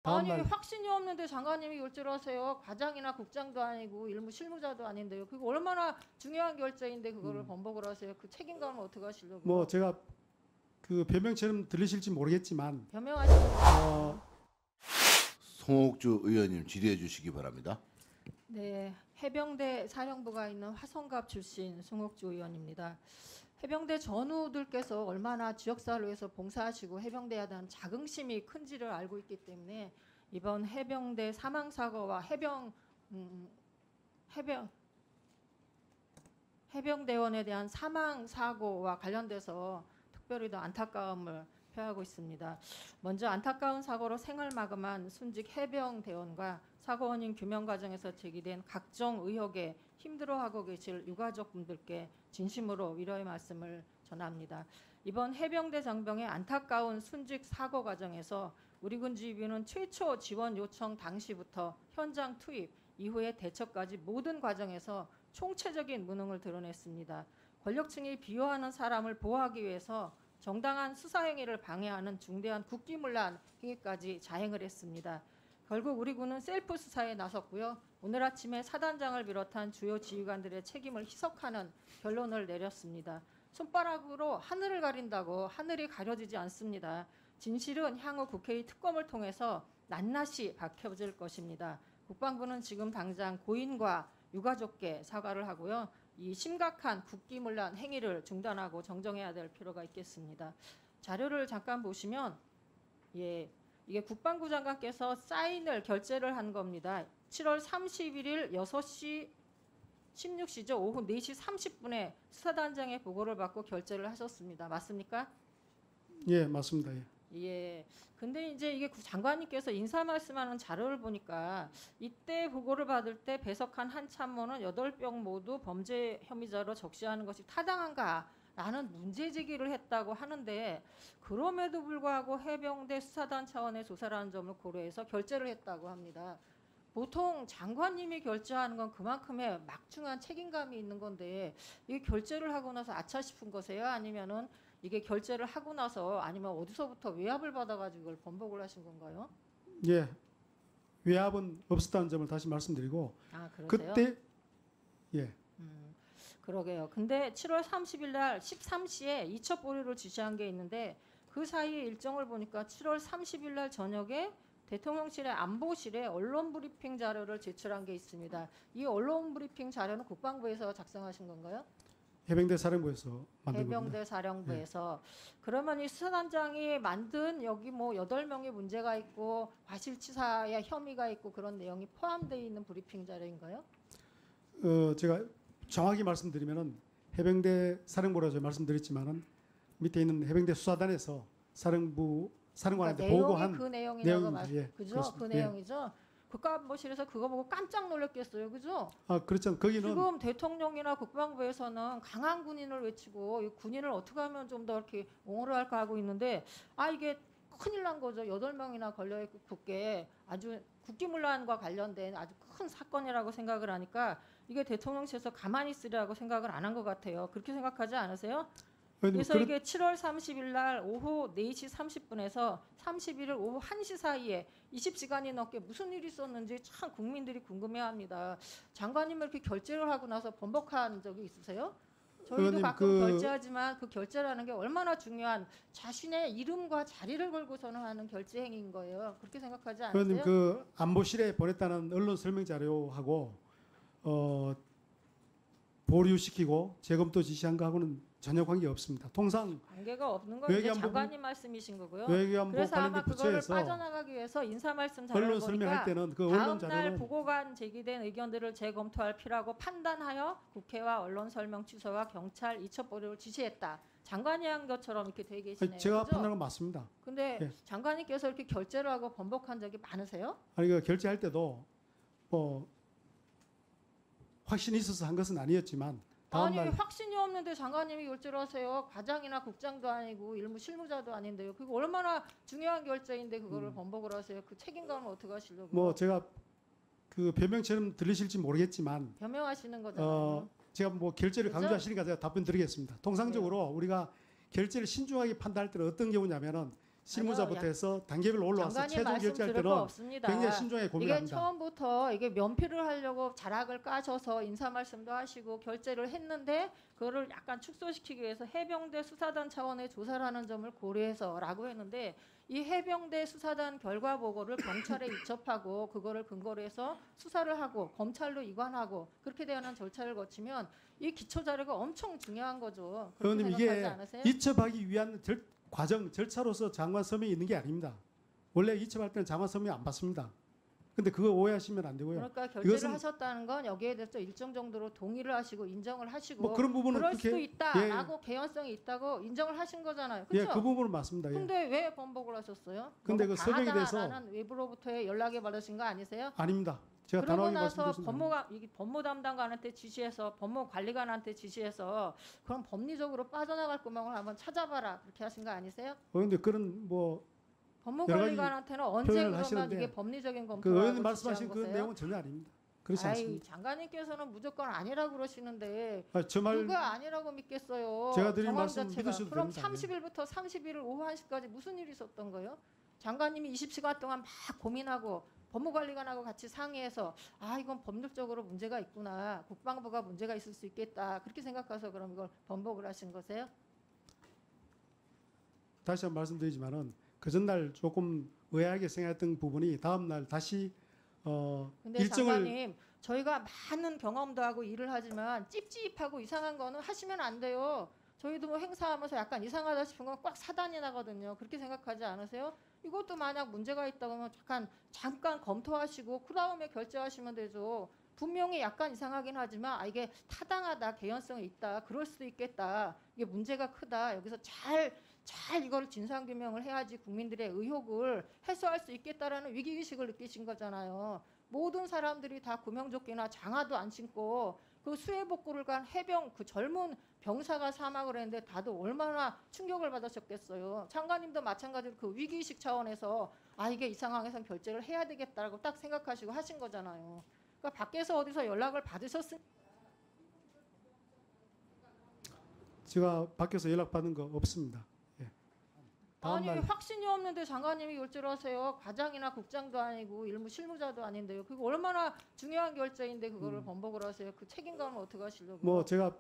다음 아니 날 확신이 없는데 장관님이 결재를 하세요. 과장이나 국장도 아니고 일무 실무자도 아닌데요. 그거 얼마나 중요한 결재인데 그거를 번복을 하세요. 그 책임감을 어떻게 하시려고요? 뭐 제가 그 변명처럼 들리실지 모르겠지만 변명하시는 송옥주 의원님 질의해 주시기 바랍니다. 네, 해병대 사령부가 있는 화성갑 출신 송옥주 의원입니다. 해병대 전우들께서 얼마나 지역사를 위해서 봉사하시고 해병대에 대한 자긍심이 큰지를 알고 있기 때문에 이번 해병대 사망사고와 해병대원에 대한 사망사고와 관련돼서 특별히 더 안타까움을 표하고 있습니다. 먼저 안타까운 사고로 생을마감한 순직 해병대원과 사고 원인 규명 과정에서 제기된 각종 의혹에 힘들어하고 계실 유가족분들께 진심으로 위로의 말씀을 전합니다. 이번 해병대 장병의 안타까운 순직 사고 과정에서 우리 군 지휘부는 최초 지원 요청 당시부터 현장 투입 이후의 대처까지 모든 과정에서 총체적인 무능을 드러냈습니다. 권력층이 비호하는 사람을 보호하기 위해서 정당한 수사행위를 방해하는 중대한 국기문란 행위까지 자행을 했습니다. 결국 우리 군은 셀프 수사에 나섰고요. 오늘 아침에 사단장을 비롯한 주요 지휘관들의 책임을 희석하는 결론을 내렸습니다. 손바닥으로 하늘을 가린다고 하늘이 가려지지 않습니다. 진실은 향후 국회의 특검을 통해서 낱낱이 밝혀질 것입니다. 국방부는 지금 당장 고인과 유가족께 사과를 하고요. 이 심각한 국기문란 행위를 중단하고 정정해야 될 필요가 있겠습니다. 자료를 잠깐 보시면 이게 국방부 장관께서 사인을 결재를 한 겁니다. 7월 31일 6시 16시죠. 오후 4시 30분에 수사단장의 보고를 받고 결재를 하셨습니다. 맞습니까? 예, 맞습니다. 예. 예. 근데 이제 이게 장관님께서 인사 말씀하는 자료를 보니까 이때 보고를 받을 때 배석한 한 참모는 8명 모두 범죄 혐의자로 적시하는 것이 타당한가라는 문제 제기를 했다고 하는데 그럼에도 불구하고 해병대 수사단 차원의 조사라는 점을 고려해서 결재를 했다고 합니다. 보통 장관님이 결재하는 건 그만큼의 막중한 책임감이 있는 건데 이게 결재를 하고 나서 아차 싶은 거세요? 아니면은 이게 결재를 하고 나서 아니면 어디서부터 외압을 받아가지고 이걸 번복을 하신 건가요? 예, 외압은 없었다는 점을 다시 말씀드리고 그러세요? 그때 예, 그러게요. 근데 7월 30일 날 13시에 이첩 보류를 지시한 게 있는데 그 사이에 일정을 보니까 7월 30일 날 저녁에 대통령실의 안보실에 언론 브리핑 자료를 제출한 게 있습니다. 이 언론 브리핑 자료는 국방부에서 작성하신 건가요? 해병대 사령부에서 만든 겁니다. 해병대 사령부에서. 그러면 이 수사단장이 만든 여기 뭐 8명의 문제가 있고 과실치사의 혐의가 있고 그런 내용이 포함되어 있는 브리핑 자료인가요? 제가 정확히 말씀드리면은 해병대 사령부라고 말씀드렸지만은 밑에 있는 해병대 수사단에서 사령관한테 내용이 보고한 그 내용이라고 예, 그죠? 그렇습니다. 그 내용이죠. 국가안보실에서 그거 보고 깜짝 놀랐겠어요, 그죠? 그렇죠. 거기는 지금 대통령이나 국방부에서는 강한 군인을 외치고 이 군인을 어떻게 하면 좀 더 이렇게 옹호를 할까 하고 있는데 이게 큰일 난 거죠. 8명이나 걸려있고 국회에 아주 국기문란과 관련된 아주 큰 사건이라고 생각을 하니까 이게 대통령실에서 가만히 있으리라고 생각을 안 한 것 같아요. 그렇게 생각하지 않으세요? 그래서 이게 7월 30일 날 오후 4시 30분에서 31일 오후 1시 사이에 20시간이 넘게 무슨 일이 있었는지 참 국민들이 궁금해합니다. 장관님을 이렇게 결재를 하고 나서 번복한 적이 있으세요? 저희도 의원님, 가끔 결재하지만 그 결재라는 게 얼마나 중요한 자신의 이름과 자리를 걸고서는 하는 결재 행위인 거예요. 그렇게 생각하지 않으세요? 의원님 그 안보실에 보냈다는 언론 설명 자료하고 보류시키고 재검토 지시한 거하고는 전혀 관계 없습니다. 통상 관계가 없는 건 이제 외교안보 장관님 말씀이신 거고요. 외교안보 그래서 아마 관련된 그거를 부처에서 빠져나가기 위해서 인사 말씀 자료를 언론 설명할 보니까 때는 그 언론 다음 날 자료는 보고관 제기된 의견들을 재검토할 필요하고 판단하여 국회와 언론 설명 취소와 경찰 이첩 보류를 지시했다. 장관이 한 것처럼 이렇게 되어 계시네요. 제가 그죠? 판단한 건 맞습니다. 근데 예. 장관님께서 이렇게 결재를 하고 번복한 적이 많으세요? 아니 그 결제할 때도 뭐 확신이 있어서 한 것은 아니었지만 다음 날 확신이 없는데 장관님이 결재를 하세요. 과장이나 국장도 아니고 일무 실무자도 아닌데요. 그거 얼마나 중요한 결재인데 그거를 번복을 하세요. 그 책임감을 어떻게 하시려고요? 뭐 제가 그 변명처럼 들리실지 모르겠지만 변명하시는 거잖아요. 제가 뭐 결재를 그죠? 강조하시니까 제가 답변 드리겠습니다. 통상적으로 우리가 결재를 신중하게 판단할 때는 어떤 경우냐면은 실무자부터 아니요, 해서 단계별로 올라와서 장관님 최종 말씀 결정할 들을 거 때는 없습니다. 굉장히 신중하게 이게 고민합니다. 처음부터 이게 면피를 하려고 자락을 까셔서 인사 말씀도 하시고 결재를 했는데 그거를 약간 축소시키기 위해서 해병대 수사단 차원의 조사를 하는 점을 고려해서라고 했는데 이 해병대 수사단 결과 보고를 경찰에 입첩하고 그거를 근거로 해서 수사를 하고 검찰로 이관하고 그렇게 되는 절차를 거치면 이 기초 자료가 엄청 중요한 거죠. 그렇게 의원님 생각하지 이게 않으세요? 이첩하기 위한 과정 절차로서 장관 서명이 있는 게 아닙니다. 원래 이첩할 때는 장관 서명 안 받습니다. 근데 그거 오해하시면 안 되고요. 그러니까 결제를 이것은- 하셨다는 건 여기에 대해서 일정 정도로 동의를 하시고 인정을 하시고 뭐 그런 부분은 그럴 그렇게 수도 있다라고 개연성이 있다고 인정을 하신 거잖아요. 예, 그렇죠? 그 부분은 맞습니다. 예. 근데 왜 번복을 하셨어요? 근데 너무 그 서명에 대해서- 강하다라는 외부로부터의 연락이 받으신 거 아니세요? 아닙니다. 제가 그러고 단호하게 나서 말씀드리겠습니다. 법무 담당관한테 지시해서 법무관리관한테 지시해서 그럼 법리적으로 빠져나갈 구멍을 한번 찾아봐라 그렇게 하신 거 아니세요? 근데 그런 뭐 법무관리관한테는 언제 표현을 그러면 하시는데 이게 법리적인 그 검토라고 의원님 말씀하신 그 거세요? 내용은 전혀 아닙니다. 그렇지 아이, 않습니다. 장관님께서는 무조건 아니라고 그러시는데 저 말 누가 아니라고 믿겠어요? 제가 드린 정황 말씀 자체가. 믿으셔도 그럼 됩니다. 30일부터 31일 오후 1시까지 무슨 일이 있었던 거예요? 장관님이 20시간 동안 막 고민하고 법무관리관하고 같이 상의해서 아 이건 법률적으로 문제가 있구나 국방부가 문제가 있을 수 있겠다 그렇게 생각해서 그럼 이걸 번복을 하신 거세요? 다시 한번 말씀드리지만은 그 전날 조금 의아하게 생각했던 부분이 다음 날 다시 근데 일정을 장관님 저희가 많은 경험도 하고 일을 하지만 찝찝하고 이상한 거는 하시면 안 돼요. 저희도 뭐 행사하면서 약간 이상하다 싶은 건 꽉 사단이 나거든요. 그렇게 생각하지 않으세요? 이것도 만약 문제가 있다고 하면 잠깐 검토하시고 그 다음에 결제하시면 되죠. 분명히 약간 이상하긴 하지만 아 이게 타당하다, 개연성이 있다, 그럴 수도 있겠다. 이게 문제가 크다. 여기서 잘 이걸 진상규명을 해야지 국민들의 의혹을 해소할 수 있겠다라는 위기의식을 느끼신 거잖아요. 모든 사람들이 다 구명조끼나 장화도 안 신고 그 수해복구를 간 해병 그 젊은 병사가 사망을 했는데 다들 얼마나 충격을 받으셨겠어요. 장관님도 마찬가지로 그 위기의식 차원에서 아 이게 이 상황에선 결제를 해야 되겠다라고 딱 생각하시고 하신 거잖아요. 그러니까 밖에서 어디서 연락을 받으셨으면 제가 밖에서 연락받은 거 없습니다. 예. 다음 아니 날 확신이 없는데 장관님이 결제를 하세요. 과장이나 국장도 아니고 일무 실무자도 아닌데요. 그거 얼마나 중요한 결제인데 그거를 번복을 하세요. 그 책임감을 어떻게 하시려고요? 뭐 제가